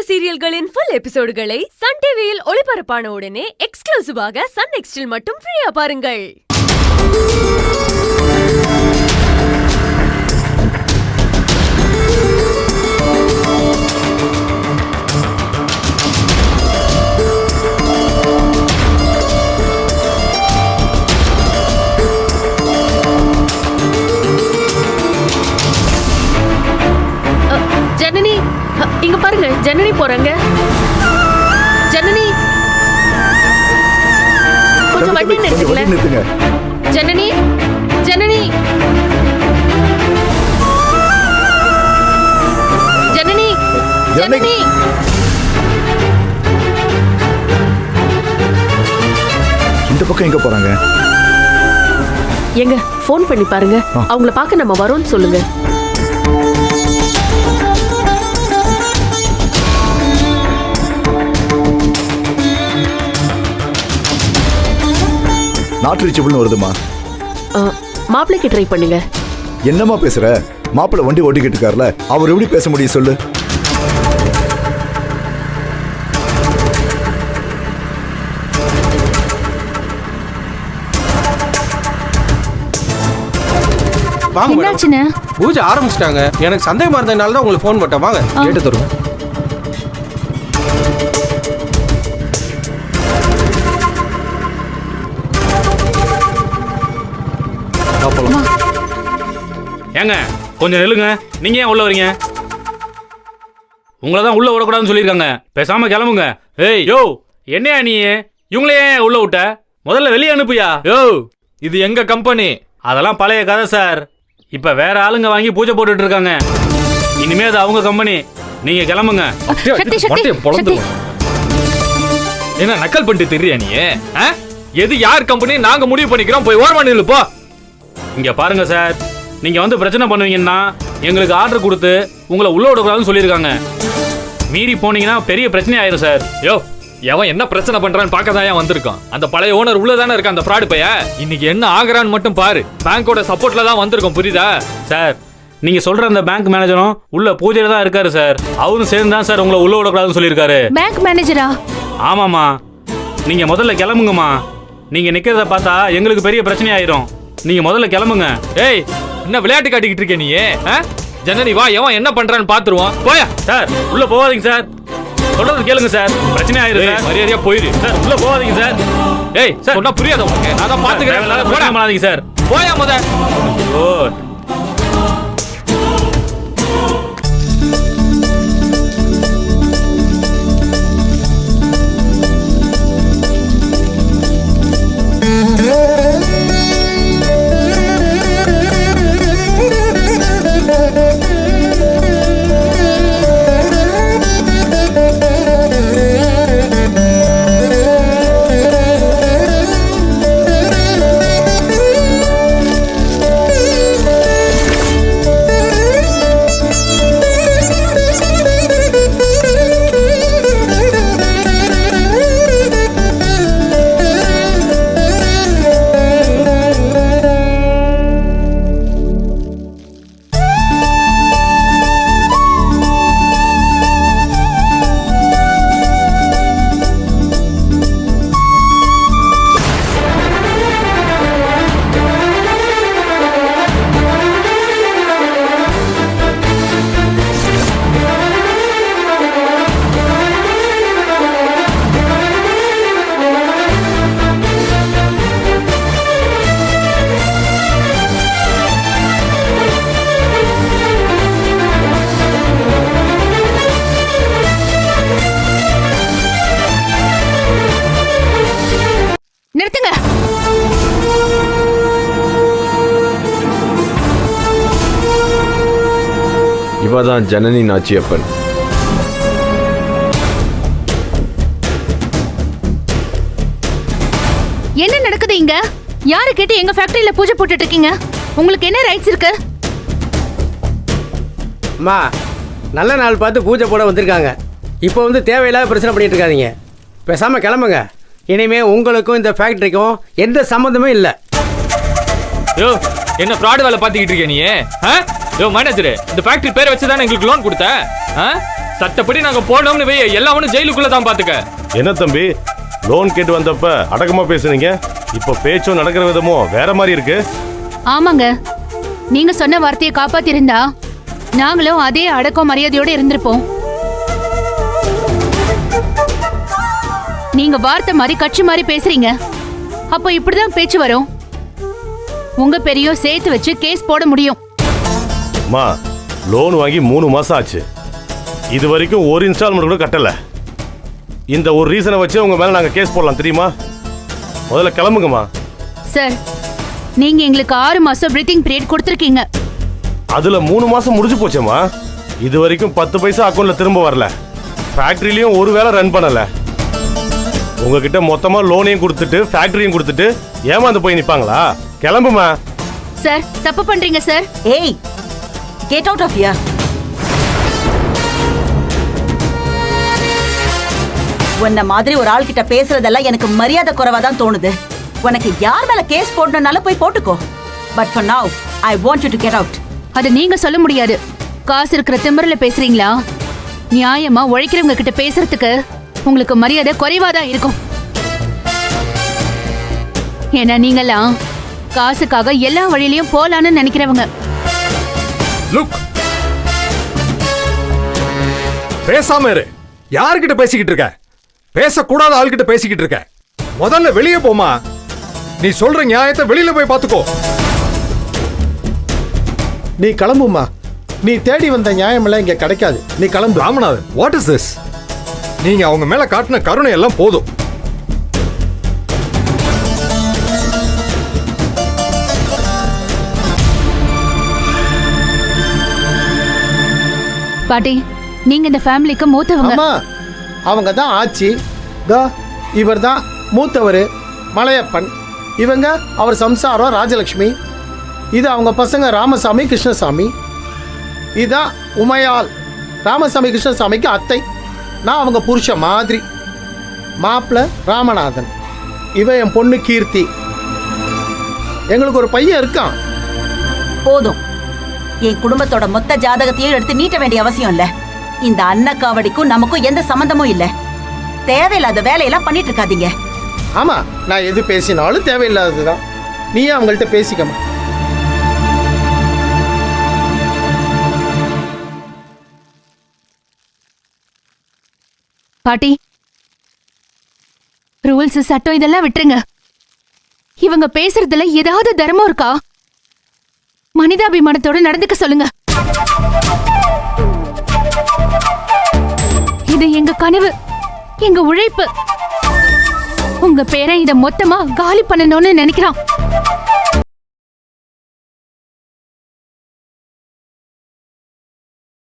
சீரியல்களின் full எபிசோடுகளை Sun டிவியில் ஒளிபரப்பான உடனே எக்ஸ்க்ளூசிவாக சன் நெக்ஸ்டில் மட்டும் ஃப்ரீயா பாருங்கள். ஜனனி, இங்க பாருங்க, ஜனனி போறாங்க. ஜனனி, கொஞ்சம் வண்டி நிறுத்துங்க. ஜனனி, ஜனனி, ஜனனி, ஜனனி. இந்த பக்கம் எங்க போறாங்க? எங்க போன் பண்ணி பாருங்க. அவங்கள பார்க்க நம்ம வரோம்னு சொல்லுங்க. நாட் ரீச்சபிள்னு வருதுமா. மாப்பிளைக்கு ட்ரை பண்ணுங்க. என்னம்மா பேசுற? மாப்பிள்ளை வண்டி ஓட்டிக்கிட்டு இருக்காருல, அவர் எப்படி பேச முடியும் சொல்லு? என்னாச்சுன்னு பூஜை ஆரம்பிச்சிட்டாங்க. எனக்கு சந்தேகமா இருந்ததுனால தான் உங்களுக்கு ஃபோன் பண்ணேன். வாங்க கேட்டு தருவோம். ஏங்க கொஞ்சம் நெல்லுங்க. நீங்க ஏன் உள்ள வரீங்க? உங்களை தான் உள்ள விடக்கூடாதுன்னு சொல்லியிருக்காங்க. பேசாம கிளம்புங்க. ஏய் யோ, என்னையா நீ இவங்களே ஏன் உள்ள விட்ட? முதல்ல வெளியே அனுப்புயா. யோ, இது எங்க கம்பெனி. அதெல்லாம் பழைய கதை சார். இப்ப வேற ஆளுங்க வாங்கி பூஜை போட்டுட்டு இருக்காங்க. இனிமே அது அவங்க கம்பெனி. நீங்க கிளம்புங்க. என்ன நக்கல் பண்ணிட்டு தெரியா நீ? எது யார் கம்பெனி நாங்க முடிவு பண்ணிக்கிறோம். போய் ஓரமா நில்லு போ. இங்க பாருங்க சார், நீங்க வந்து பிரச்சனை பண்ணுவீங்கன்னா எங்களுக்கு ஆர்டர் கொடுத்து உங்களை உள்ள விடக்கூடாதுன்னு சொல்லியிருக்காங்க. மீறி போனீங்கன்னா பெரிய பிரச்சனை ஆயிரும் சார். யோ, எவன் என்ன பிரச்சனை பண்றான்னு பார்க்க தான் வந்திருக்கான். அந்த பழைய ஓனர் உள்ளதானே இருக்க. அந்த ஃப்ராடு பைய இன்னைக்கு என்ன ஆகுறான்னு மட்டும் பாரு. பேங்கோட சப்போர்ட்ல தான் வந்திருக்கோம், புரியுதா சார்? நீங்க சொல்ற அந்த பேங்க் மேனேஜரும் உள்ள பூஜையில தான் இருக்காரு சார். அவரும் சேர்ந்து தான் சார் உங்களை உள்ள விடக்கூடாதுன்னு சொல்லியிருக்காரு. பேங்க் மேனேஜரா? ஆமாமா. நீங்க முதல்ல கிளம்புங்கம்மா. நீங்க நிக்கிறத பார்த்தா எங்களுக்கு பெரிய பிரச்சனை ஆயிரும். நீங்க முதல்ல கிளம்புங்க. ஏய், என்ன விளையாட்டு காட்டிக்கிட்டு இருக்க நீ? ஜனனி வா, எவன் என்ன பண்றான்னு பாத்துருவான். போயா. சார் உள்ள போகாதீங்க சார். சொல்றது கேளுங்க சார், பிரச்சனை ஆயிரும் சார். மரியாதையா போயிரு சார். உள்ள போகாதீங்க சார். ஏய் சார், சொன்னா புரியாத உனக்கு? நான் தான் பாத்துக்கிறேன். போடாதீங்க சார். போயா முத. ஓ, நிறுத்துங்க. இவதான் ஜனனி நாச்சியப்பன். என்ன நடக்குது இங்க? யாரு கேட்டு எங்க ஃபேக்டரியில பூஜை போட்டுட்டு இருக்கீங்க? உங்களுக்கு என்ன ரைட்ஸ் இருக்கு? அம்மா, நல்ல நாள் பார்த்து பூஜை போட வந்திருக்காங்க. இப்போ வந்து தேவையில்லாத பிரச்சனை பண்ணிட்டு இருக்காதீங்க. பேசாமல் கிளம்புங்க. இனிமே உங்களுக்கும் இந்த ஃபேக்டரிக்கும் எந்த சம்மந்தமும் இல்லை. யோ, என்ன ஃப்ராட் வேலை பார்த்துக்கிட்டு இருக்க நீ? யோ மேனேஜர், இந்த ஃபேக்டரி பேரை வச்சு தானே எங்களுக்கு லோன் கொடுத்த? சட்டப்படி நாங்க போனோம்னு வை எல்லாவனும் ஜெயிலுக்குள்ள தான் பாத்துக்க. என்ன தம்பி, லோன் கேட்டு வந்தப்ப அடக்கமா பேசுனீங்க, இப்ப பேச்சும் நடக்கிற விதமும் வேற மாதிரி இருக்கு. ஆமாங்க, நீங்க சொன்ன வார்த்தையை காப்பாத்திருந்தா நாங்களும் அதே அடக்கம் மரியாதையோட இருந்திருப்போம். நீங்க வார்த்தை மாதிரி கட்சி மாதிரி பேசுறீங்க. அப்போ இப்படிதான் பேச்சு வரும். உங்க பெரியும் சேர்த்து வச்சு கேஸ் போட முடியும். அம்மா, லோன் வாங்கி 3 மாசம் ஆச்சு, இது வரைக்கும் ஒரு இன்ஸ்டால்மெண்ட் கூட கட்டல. இந்த ஒரு ரீசனை வச்சு உங்க மேல நாங்க கேஸ் போடலாம் தெரியுமா? முதல்ல கிளம்புங்கம்மா. சார், நீங்க எங்களுக்கு 6 மாசம் பிரீத்திங் பீரியட் கொடுத்துருக்கீங்க. அதுல 3 மாசம் முடிஞ்சு போச்சேம்மா. இது வரைக்கும் 10 பைசா அக்கௌண்ட்ல திரும்ப வரல. ஃபேக்டரியிலயும் ஒரு வேளை ரன் பண்ணல. உங்ககிட்ட மொத்தமா லோனையும் கொடுத்துட்டு ஃபேக்டரியும் கொடுத்துட்டு ஏமாந்து போய் நிப்பாங்களா? கிளம்புமா. சார், தப்பு பண்றீங்க சார். ஏய், கெட் அவுட் ஆஃப் ஹியர். உன்ன மாதிரி ஒரு ஆள் கிட்ட பேசுறதெல்லாம் எனக்கு மரியாதை குறைவா தான் தோணுது. உனக்கு யார் மேல கேஸ் போடணும்னாலும் போய் போட்டுக்கோ. பட் ஃபார் நவ I want you to get out. அது நீங்க சொல்ல முடியாது. காசு இருக்கிற திமிரல பேசுறீங்களா? நியாயமா உழைக்கிறவங்க கிட்ட பேசுறதுக்கு உங்களுக்கு மரியாதை குறைவாதான் இருக்கும். ஏன்னா நீங்களாம் காசுக்காக எல்லா வழியிலயும் போலான்னு நினைக்கிறவங்க. லுக், பேசாம இரு. யார்கிட்ட பேசிக்கிட்டு இருக்க? பேசக்கூடாத ஆள்கிட்ட பேசிக்கிட்டு இருக்க. முதல்ல வெளியே போமா. நீ சொல்ற நியாயத்தை வெளியில போய் பாத்துக்கோ. நீ கிளம்புமா. நீ தேடி வந்த நியாயமெல்லாம் இங்க கிடைக்காது. நீ கிளம்பு. Ramanathan, what is this? நீங்க அவங்க மேல காட்டின கருணை எல்லாம் போதும். பாட்டி, நீங்க இந்த ஃபேமிலிக்கு மூத்தவங்க. ஆமா, அவங்க தான் ஆச்சி. இவர் தான் மூத்தவர் மலையப்பன். இவங்க அவர் சம்சாரம் ராஜலட்சுமி. இது அவங்க பசங்க ராமசாமி கிருஷ்ணசாமி. இதான் உமையால், ராமசாமி கிருஷ்ணசாமிக்கு அத்தை. நான் அவங்க புருஷ மாதிரி. மாப்பிள்ள ராமநாதன். இவ என் பொண்ணு கீர்த்தி. எங்களுக்கு ஒரு பையன் இருக்கான். போதும். என் குடும்பத்தோட மொத்த ஜாதகத்தையும் எடுத்து நீட்ட வேண்டிய அவசியம் இல்ல. இந்த அன்னக்காவடிக்கும் நமக்கும் எந்த சம்பந்தமும் இல்ல. தேவையில்லாத வேலையெல்லாம் பண்ணிட்டு இருக்காதீங்க. ஆமா, நான் எது பேசினாலும் தேவையில்லாததுதான். நீயே அவங்கள்ட்ட பேசிக்கமா. பாட்டி, ரூல்ஸ் சட்டம் இதெல்லாம் விட்டுருங்க. இவங்க பேசுறதுல ஏதாவது தர்மம் இருக்கா? மனிதாபிமானத்தோட நடந்துக்க சொல்லுங்க. இது எங்க கனவு, எங்க உழைப்பு. உங்க பேரை இத மொத்தமா காலி பண்ணணும்னு நினைக்கிறான்.